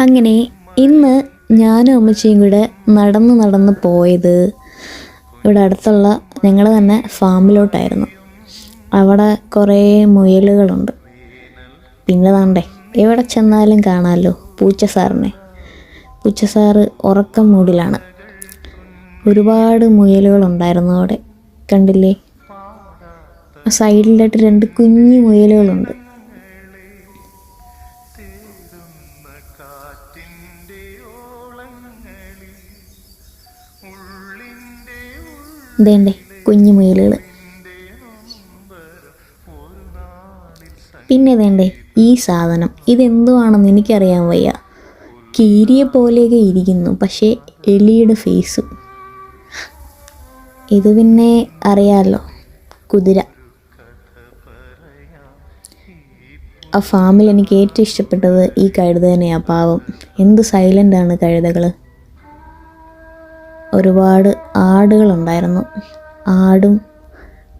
അങ്ങനെ ഇന്ന് ഞാനും അമ്മച്ചിയും കൂടെ നടന്ന് പോയത് ഇവിടെ അടുത്തുള്ള ഞങ്ങൾ തന്നെ ഫാമിലോട്ടായിരുന്നു. അവിടെ കുറേ മുയലുകളുണ്ട്. പിന്നെ താണ്ടേ എവിടെ ചെന്നാലും കാണാമല്ലോ പൂച്ച സാറ് ഉറക്കം മൂടിലാണ്. ഒരുപാട് മുയലുകളുണ്ടായിരുന്നു അവിടെ, കണ്ടില്ലേ? സൈഡിലായിട്ട് 2 കുഞ്ഞു മുയലുകളുണ്ട്. ഇതേണ്ടേ കുഞ്ഞു മുയലുകൾ. പിന്നെ ഇതേണ്ടേ ഈ സാധനം, ഇതെന്തുവാണെന്ന് എനിക്കറിയാൻ വയ്യ. കീരിയെ പോലെയൊക്കെ ഇരിക്കുന്നു, പക്ഷേ എലിയുടെ ഫേസ്. ഇത് പിന്നെ അറിയാമല്ലോ, കുതിര. ആ ഫാമിൽ എനിക്ക് ഏറ്റവും ഇഷ്ടപ്പെട്ടത് ഈ കഴുത തന്നെയാണ്. പാവം, എന്ത് സൈലൻ്റാണ് കഴുതകൾ. ഒരുപാട് ആടുകളുണ്ടായിരുന്നു, ആടും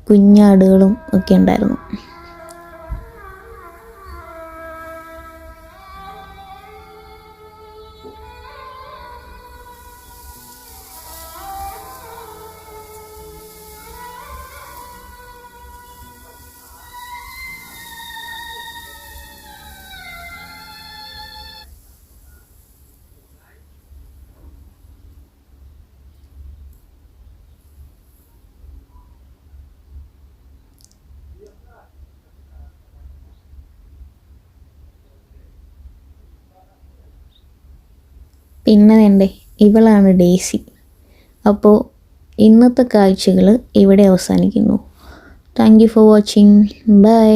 കുഞ്ഞാടുകളും ഒക്കെ ഉണ്ടായിരുന്നു. പിന്നെ വേണ്ടേ ഇവളാണ് ഡേസി. അപ്പോൾ ഇന്നത്തെ കാഴ്ചകൾ ഇവിടെ അവസാനിക്കുന്നു. Thank you for watching. By.